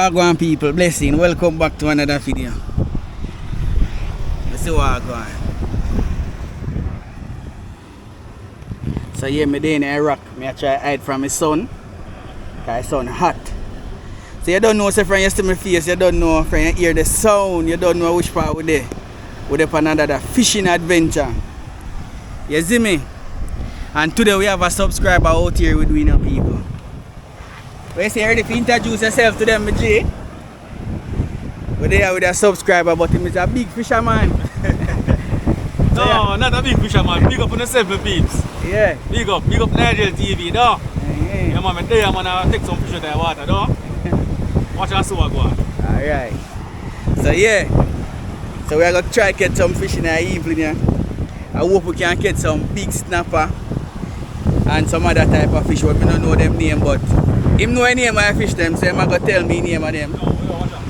Wagwan people, blessing, welcome back to another video. Let's see Wagwan. So yeah, me there in Iraq, me I try hide from my son. Cause his son hot. So you don't know, say friend, you see my face, you don't know, friend, you hear the sound, you don't know which part we're there. We're there for another fishing adventure. You see me? And today we have a subscriber out here with we now people. When you say ready to introduce yourself to them, G? We're there with a subscriber, but him is a big fisherman. No, yeah. Not a big fisherman. Big up on the 7 peeps. Yeah. Big up Nigel TV, no? Yeah, man, I'm there, man, I take some fish out of the water, no? Watch us see what go on. Alright. So yeah. So we're gonna try to get some fish in the evening, yeah. I hope we can get some big snapper and some other type of fish, but we don't know them name, but him know any name I fish them, so he's gonna tell me name of them. No, watch out.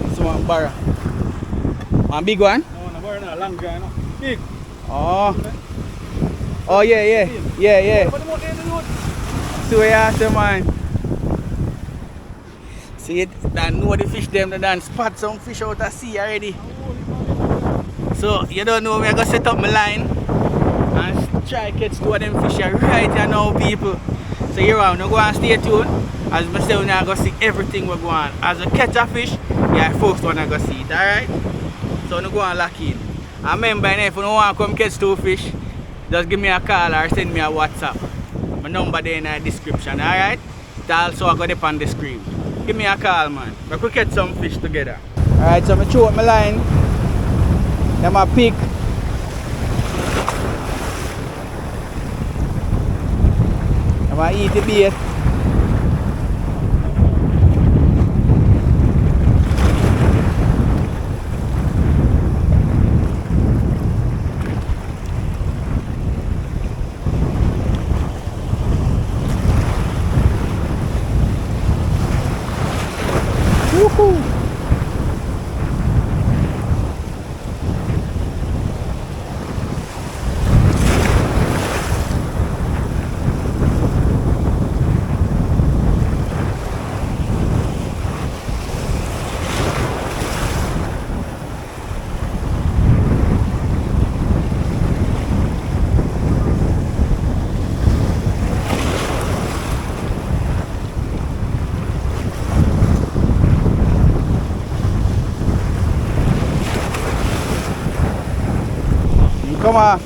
This one barra. One big one? No, barra, no, long dry, no. Big. Oh. Oh yeah. So yeah, so man. See it, I know the fish them, they done spot some fish out of sea already. So you don't know, we're gonna set up my line and try to catch 2 of them fish right here now, people. So you're on, go and stay tuned. As I say, we're gonna see everything we're going. As I catch a fish, you're the first one to go see it, alright? So I'm go and lock in. And remember, if you don't want to come catch 2 fish, just give me a call or send me a WhatsApp. My number there in the description, alright? It also I got up on the screen. Give me a call, man. We could catch some fish together. Alright, so I throw up my line. Then I pick. Then I eat the bait. Woohoo! Come on.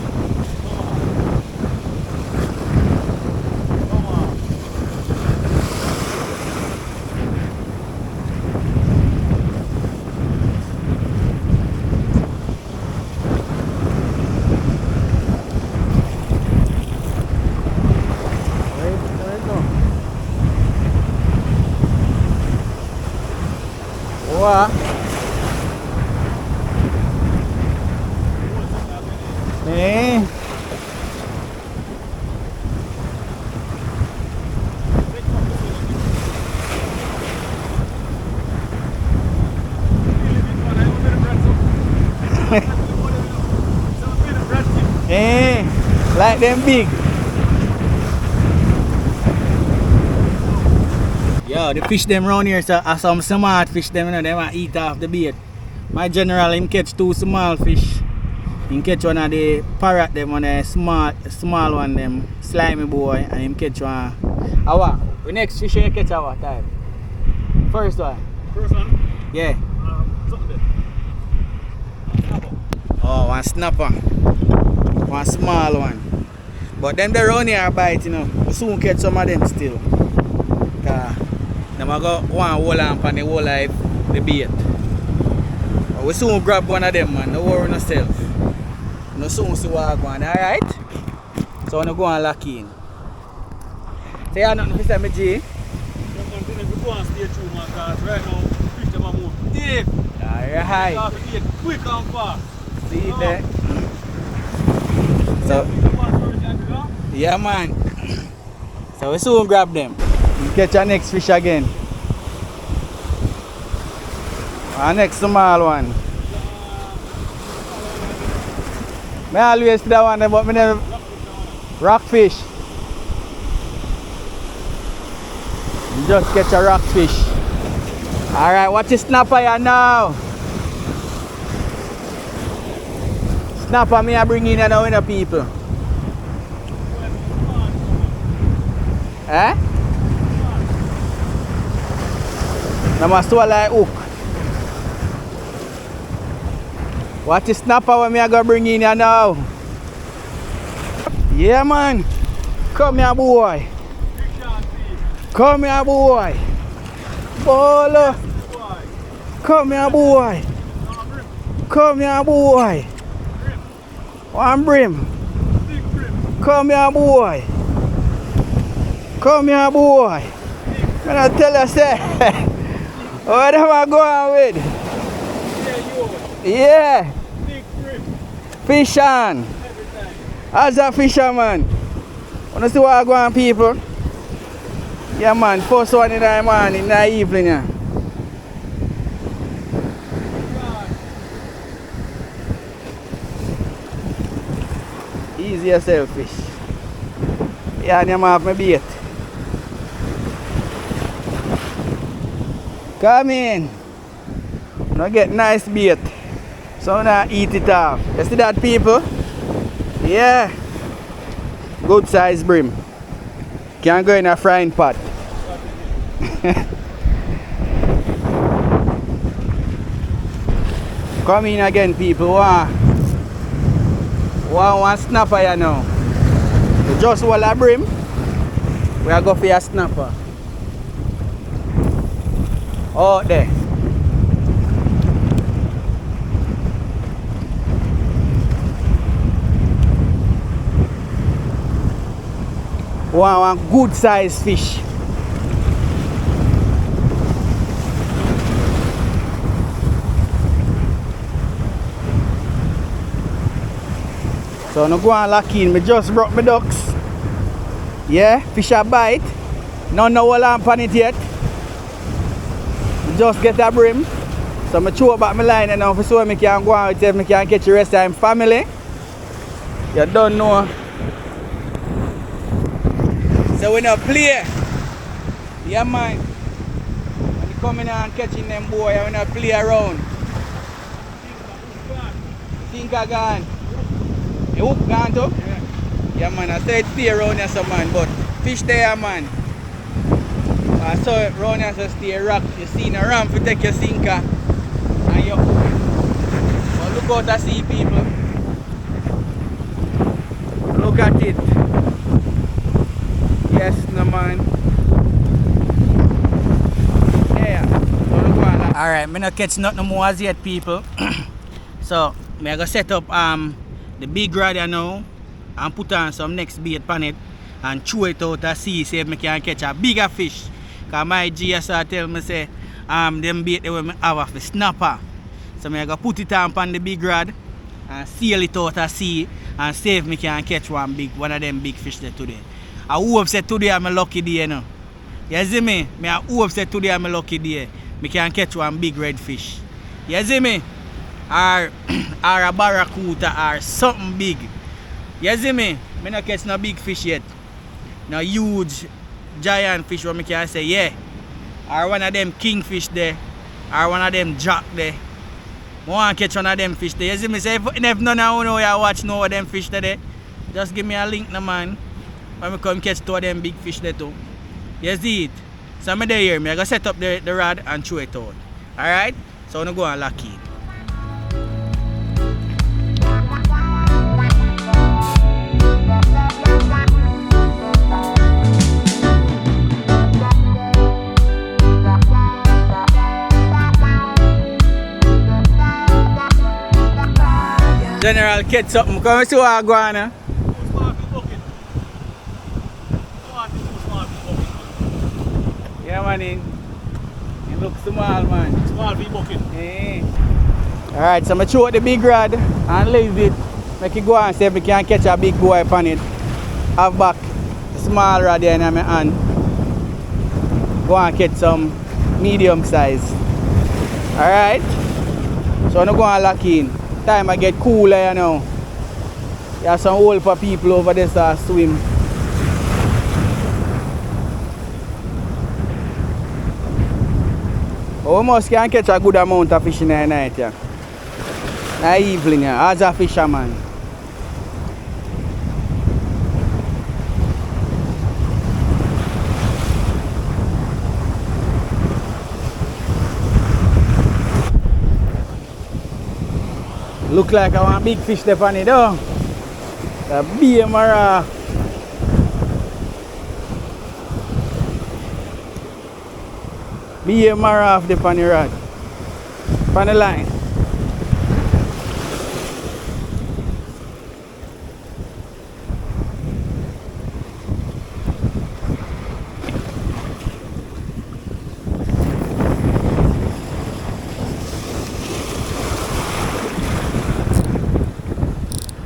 Wow. Nè. Like them big. Yo, the fish them round here are some smart fish them, you know, they want to eat off the bait. My general him catch 2 small fish. Him catch one of the parrot them, one of the small one them, slimy boy, and him catch one. Our, the next fish you catch our type. First one. First one? Yeah. Something there. Oh, one snapper. One small one. But them they round here bite, you know. We soon catch some of them still. Cause them I got one whole lamp and the whole life the bait. But we soon grab one of them, man. Don't worry yourself. No soon see what I go on, alright? So I'm go and lock in. Say you nothing to say, me G? We go and stay true, man, because right now fish them are move deep. Alright. Quick and fast. See it there. So yeah, man. So we soon grab them. We catch our next fish again. Our next small one. I always see that one, but I never rockfish. just catch a rockfish. Alright, watch the snapper here now. Snapper me I bring in here now, you know, people. Eh? Now must swallow like hook. Watch the snapper when me I go bring in here now. Yeah man. Come here boy. Come here boy. Bolo. Come here boy. Come here boy. One brim. Come here boy. Come here boy. When I tell you say what am I going with? Yeah. Fish on. As a fisherman. Wanna see what I go on people? Yeah man, first one in the morning, in the evening. Yeah. Easy yourself fish. Yeah, and you have my bait. Come in. Now get nice bait. So now eat it off. You see that people? Yeah. Good size brim. Can go in a frying pot. Come in again people. One snapper here now. You just hold a brim. We are going for a snapper. Out there. One good size fish. So no go and lock in. Me just broke my ducks. Yeah, fish a bite. No hold on it yet. Just get a brim. So I throw back my line and now for so I can go out if I can catch the rest of my family. You don't know. So we not play. Yeah man. When you come in and catching them boy, we not play around. Sinker gone. The hook gone too? Yeah man, I said stay around here some man, but fish there man. I saw it round here so stay rock. You see a ramp to take your sinker and you but look out to see people. Look at it. Yes no man. Yeah. Alright, me not catch nothing more as yet people. So me I go set up the big rod here now and put on some next bait on it and throw it out to see if I can catch a bigger fish. Cause my GSR tell me say them bait they will have a snapper. So I go put it on the big rod and seal it out to sea and see if I can catch one of them big fish there today. I hope say today I'm a lucky day you know. You see me? I hope say today I'm a lucky day. I can catch one big red fish. You see me? Or a barracuda or something big. You see me? I not catch no big fish yet. No huge giant fish where I can say yeah. Or one of them kingfish there. Or one of them jack there. I want to catch one of them fish there. You see me? Say if none of you know you watch no of them fish there, just give me a link no man. When I come catch two of them big fish there too. You see it? So I'm there here. I go set up the rod and throw it out. Alright? So I'm going to go and lock it. General, catch something. Come see what I go on. Yeah, man. It looks small, man. Small feet bucket. Yeah. Alright, so I'm going to throw out the big rod and leave it. Make it go and see if we can catch a big boy upon it. Have back the small rod here in my hand. Go and catch some medium size. Alright. So I'm going to go and lock in. Time I get cooler you know. There's some hole for people over there to swim. We must can catch a good amount of fish in the night, yeah. The evening, yeah, as a fisherman. Look like I want big fish there on it, though. The beer mara. Beer mara off the pan rod. Pan the line.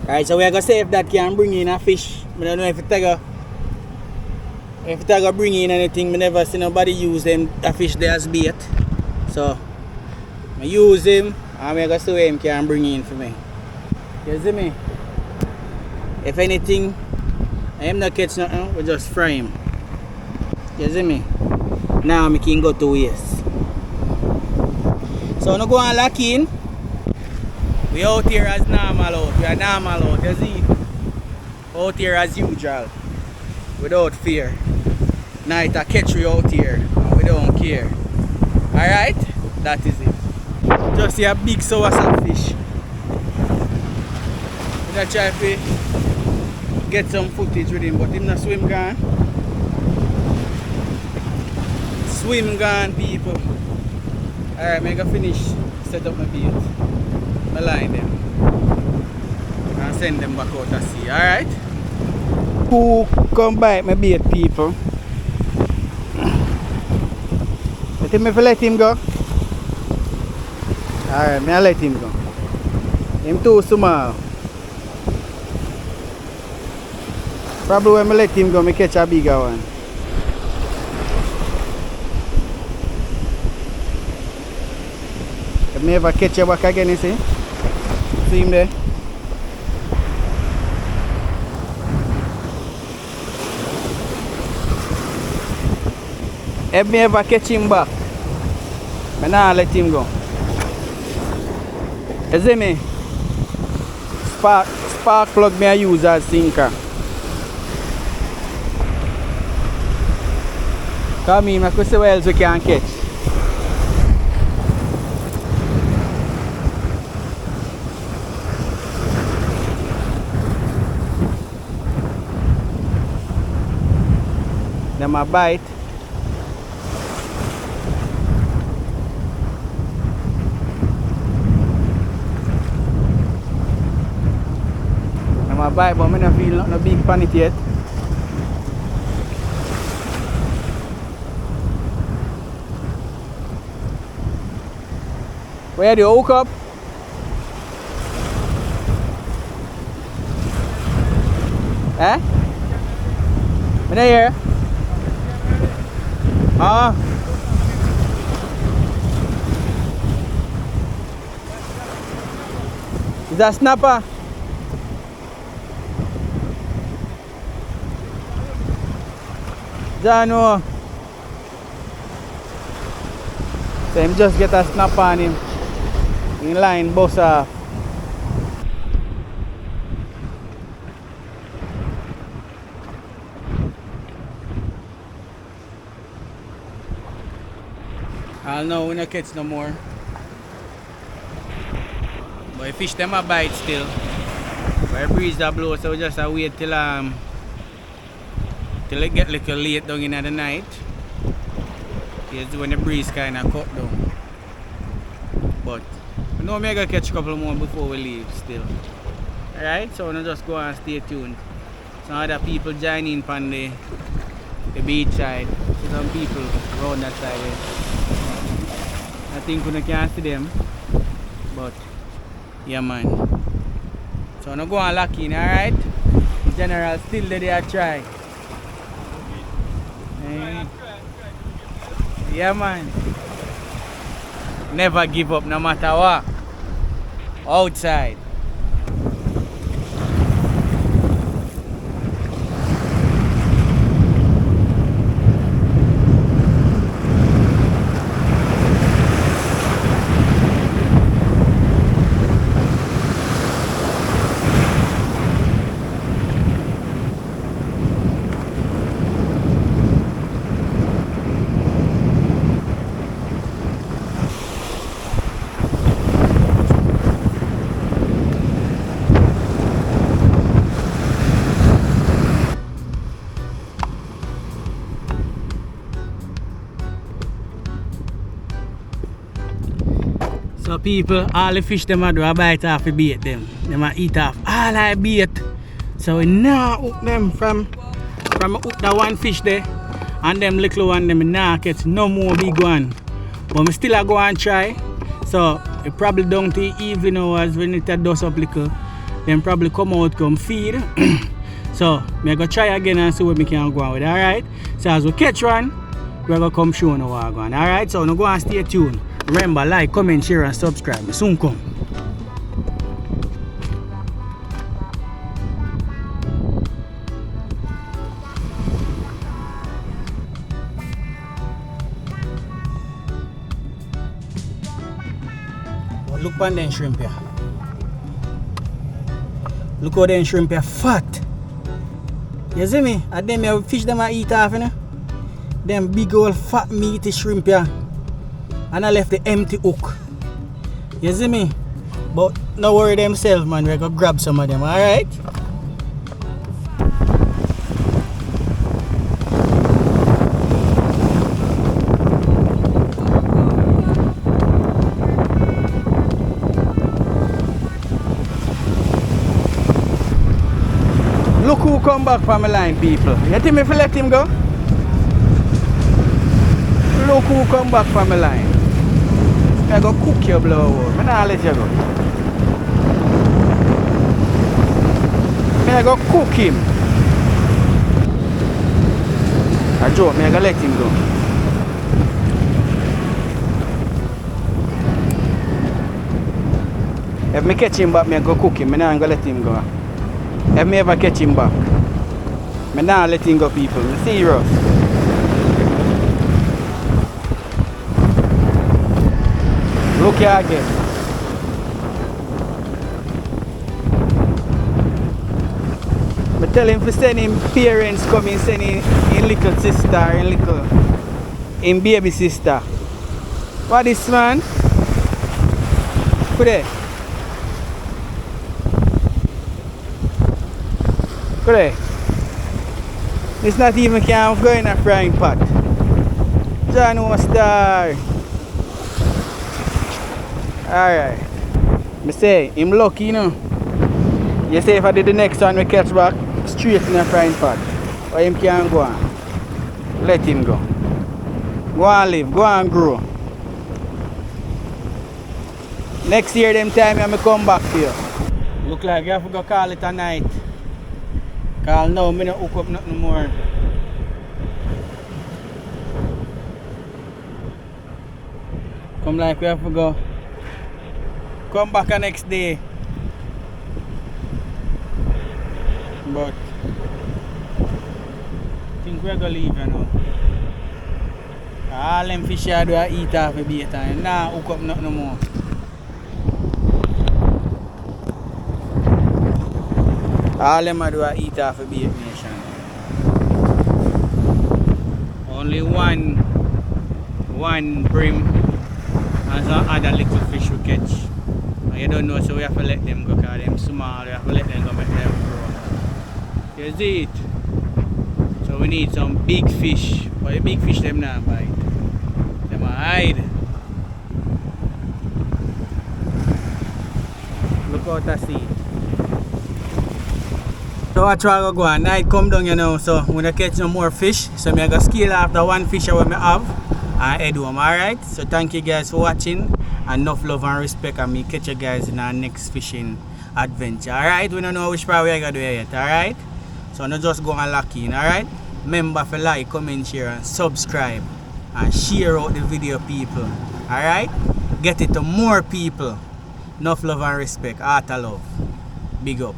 Alright, so we are going to see if that can bring in a fish. I don't know if it can bring in anything. I never see nobody use them a fish there as bait. So I use him and we are going to see what him can bring in for me. You see me? If anything, I am not catch nothing, we just fry him. You see me? Now I can go to waste. So now go and lock in. We out here as normal out. We are normal out, you see? Out here as usual. Without fear. Night I catch you out here and we don't care. Alright? That is it. Just see a big sour fish. I'm gonna try to get some footage with him, but him not swim gone. Swim gone, people. Alright, I'm gonna finish set up my bait. I line them and send them back out to sea, alright? Who come bite my bait, people? You think if I let him go? Alright, I let him go. Him too small. Probably when I let him go, I catch a bigger one. If I ever catch you back again, you see? See him there? If me ever catch him back, I not let him go. You see me? Spark plug me I use as sinker. Come in, I could see what else we can catch. Them a bite. Them a bite, but I don't feel no big pan it yet. Where do you hook up? Eh? I'm not here. Ah. Is that snapper? Jano. So him just get a snap on him. In line bust off. I'll know when I catch no more. But the fish them a bite still. But the breeze that blow, so we just wait till it get little late down in the night. Here's when the breeze kinda cut down. But I know I'm gonna catch a couple more before we leave still. Alright, so now just go and stay tuned. Some other people join in on the beach side. Some people around that side. I think we can't see them. But yeah man. So now go and lock in, alright? General still there try. Yeah man. Never give up no matter what. Outside. people, all the fish them a do a bite off the bait them. Them a eat off all the bait. So we now hook them from hook that one fish there. And them little one them now catch no more big one. But we still a go and try. So it probably down to the evening hours when it dust up little. Then probably come out, come feed. So me go try again and see what we can go on with. Alright? So as we catch one, we're gonna come show you what we're going. Alright? So now go and stay tuned. Remember, like, comment, share and subscribe. We soon come. Look on them shrimp here. Look how them shrimp here fat. You see me? And them here fish them I eat off, you know? Them big old fat meaty shrimp here. And I left the empty hook. You see me? But no worry themselves, man. We're gonna grab some of them, alright? Look who come back from the line, people. You think me if I let him go? Look who come back from the line. I go cook your blow. I not let you go. I go cook him. I joke, I go let him go. If I catch him back, I go cook him. I not go let him go. If I ever catch him back, I not let him go, people. I'm serious. Look here again. I tell him to send him parents coming, send him little sister, in baby sister. What is this, man? Put it. Put it. This not even can go in a frying pot. John was star. Alright. I say, him lucky, you know. You say if I did the next one, we catch back straight in a frying pot. Or him can't go on. Let him go. Go and live, go and grow. Next year, them time, I come back to you. Look like you have to go call it a night. Cause now, I don't hook up nothing more. Come like we have to go. Come back the next day. But I think we're gonna leave, you know. All them fish here do I eat off a bait and now hook up nothing more. All them do I eat off a bait nation. Only one brim and some other little fish we catch. You don't know, so we have to let them go because them small, we have to let them go make them grow. You see it? So we need some big fish, but the big fish them not bite. Them hide. Look out to see. So I try to go and night come down, you know, so I'm going to catch some more fish. So I'm going to scale after one fish that I have and head home, alright? So thank you guys for watching. Enough love and respect, and me catch you guys in our next fishing adventure. Alright, we don't know which part we're gonna do yet, alright? So not just go and lock in, alright? Remember to like, comment, share and subscribe and share out the video, people. Alright? Get it to more people. Enough love and respect. Heart of love. Big up.